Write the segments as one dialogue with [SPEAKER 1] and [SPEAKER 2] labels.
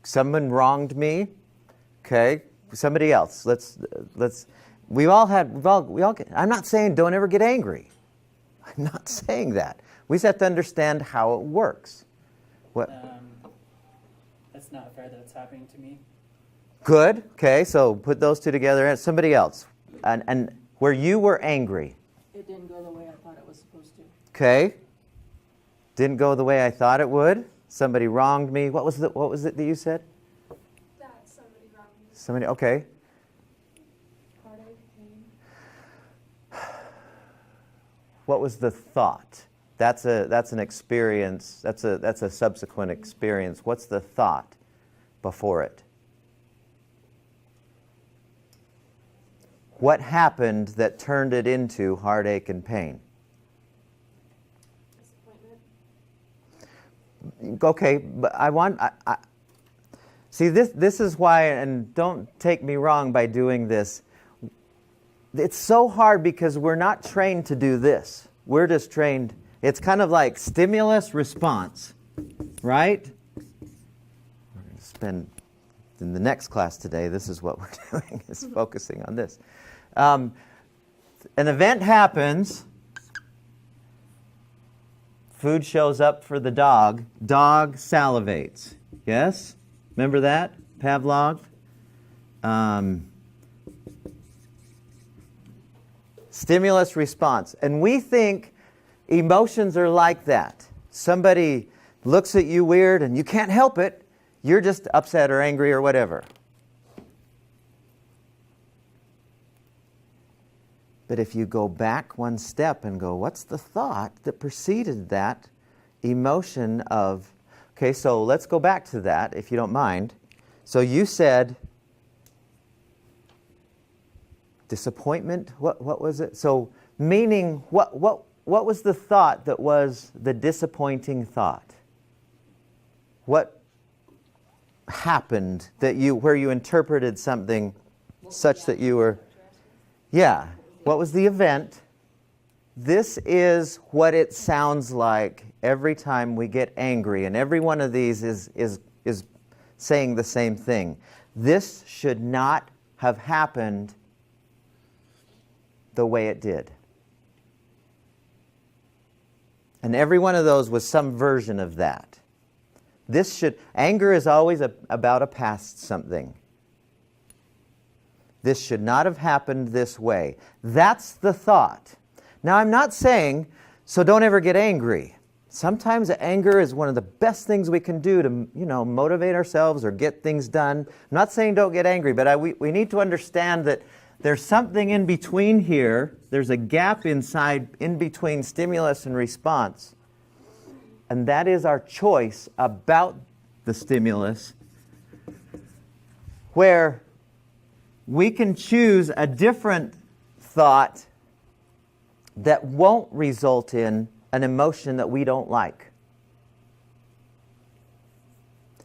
[SPEAKER 1] Someone wronged me. Okay, somebody else. We all get, I'm not saying don't ever get angry. I'm not saying that. We just have to understand how it works. What?
[SPEAKER 2] It's not fair that it's happening to me.
[SPEAKER 1] Good. Okay, so put those two together. And somebody else. And where you were angry.
[SPEAKER 3] It didn't go the way I thought it was supposed to.
[SPEAKER 1] Okay. Didn't go the way I thought it would. Somebody wronged me. What was it that you said?
[SPEAKER 4] That somebody wronged me.
[SPEAKER 1] Somebody, okay.
[SPEAKER 4] Heartache, pain.
[SPEAKER 1] What was the thought? That's an experience. That's a subsequent experience. What's the thought before it? What happened that turned it into heartache and pain?
[SPEAKER 4] Disappointment.
[SPEAKER 1] Okay, but I see this is why, and don't take me wrong by doing this. It's so hard because we're not trained to do this. We're just trained. It's kind of like stimulus response, right? We're going to spend in the next class today. This is what we're doing, is focusing on this. An event happens. Food shows up for the dog. Dog salivates. Yes? Remember that? Pavlov? Stimulus response. And we think emotions are like that. Somebody looks at you weird and you can't help it. You're just upset or angry or whatever. But if you go back one step and go, what's the thought that preceded that emotion of... Okay, so let's go back to that, if you don't mind. So you said disappointment. What was it? So meaning, what was the thought that was the disappointing thought? What happened that where you interpreted something such that you were... Yeah. What was the event? This is what it sounds like every time we get angry, and every one of these is saying the same thing. This should not have happened the way it did. And every one of those was some version of that. Anger is always about a past something. This should not have happened this way. That's the thought. Now, I'm not saying, so don't ever get angry. Sometimes anger is one of the best things we can do to, motivate ourselves or get things done. I'm not saying don't get angry, but we need to understand that there's something in between here. There's a gap in between stimulus and response. And that is our choice about the stimulus, where we can choose a different thought that won't result in an emotion that we don't like.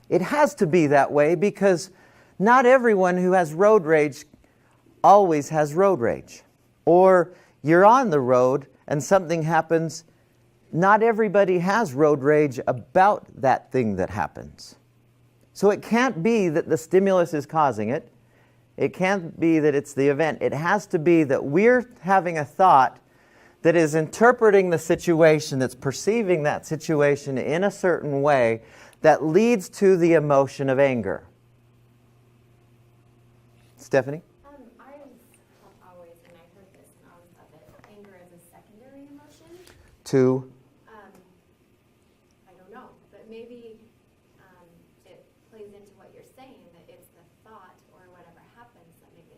[SPEAKER 1] It has to be that way because not everyone who has road rage always has road rage. Or you're on the road and something happens. Not everybody has road rage about that thing that happens. So it can't be that the stimulus is causing it. It can't be that it's the event. It has to be that we're having a thought that is interpreting the situation, that's perceiving that situation in a certain way that leads to the emotion of anger. Stephanie?
[SPEAKER 4] I've always, and I heard this and always thought that anger is a secondary emotion.
[SPEAKER 1] To?
[SPEAKER 4] I don't know, but maybe it plays into what you're saying, that it's the thought or whatever happens that makes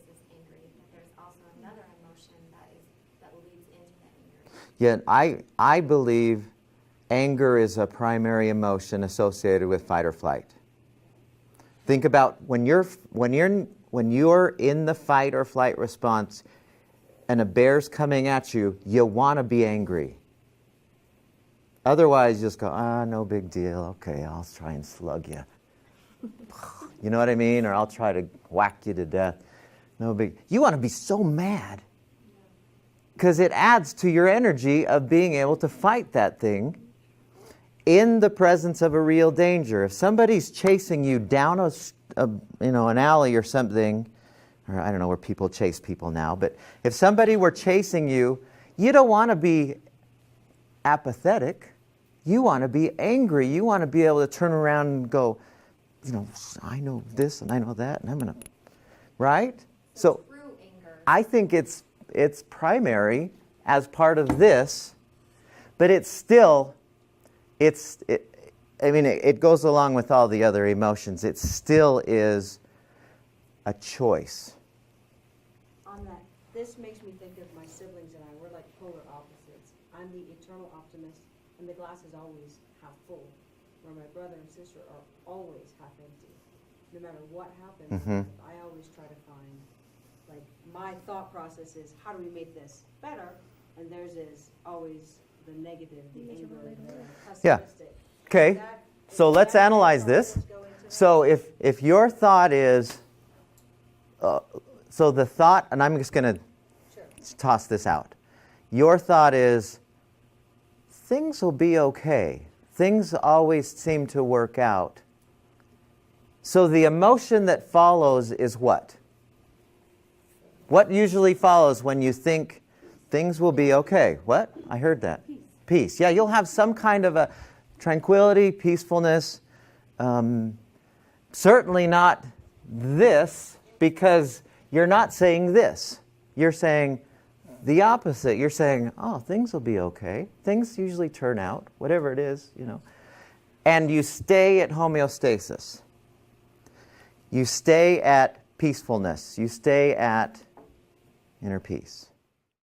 [SPEAKER 4] us angry. But there's also another emotion that leads into that anger.
[SPEAKER 1] Yeah, I believe anger is a primary emotion associated with fight or flight. Think about when you're in the fight or flight response and a bear's coming at you, you want to be angry. Otherwise, you just go, no big deal. Okay, I'll try and slug you. You know what I mean? Or I'll try to whack you to death. No big. You want to be so mad because it adds to your energy of being able to fight that thing. in the presence of a real danger. If somebody's chasing you down an alley or something, or I don't know where people chase people now, but if somebody were chasing you, you don't want to be apathetic. You want to be angry. You want to be able to turn around and go, I know this and I know that, and I'm going to, right? So
[SPEAKER 4] True anger.
[SPEAKER 1] I think it's primary as part of this, but it's still, it goes along with all the other emotions. It still is a choice.
[SPEAKER 5] On that, this makes me think of my siblings and I. We're like polar opposites. I'm the eternal optimist, and the glass is always half full, where my brother and sister are always half empty. No matter what happens,
[SPEAKER 1] Mhm.
[SPEAKER 5] I always try to find, like, my thought process is, how do we make this better? And theirs is always the negative, the anger, the
[SPEAKER 1] Yeah.
[SPEAKER 5] pessimistic.
[SPEAKER 1] Okay, so let's analyze this.
[SPEAKER 5] Go into it?
[SPEAKER 1] So if your thought is, so the thought, and I'm just going to
[SPEAKER 5] Sure.
[SPEAKER 1] toss this out. Your thought is, things will be okay. Things always seem to work out. So the emotion that follows is what? What usually follows when you think things will be okay? What? I heard that. Peace. Yeah, you'll have some kind of a tranquility, peacefulness. Certainly not this, because you're not saying this. You're saying the opposite. You're saying, oh, things will be okay. Things usually turn out, whatever it is, And you stay at homeostasis. You stay at peacefulness. You stay at inner peace.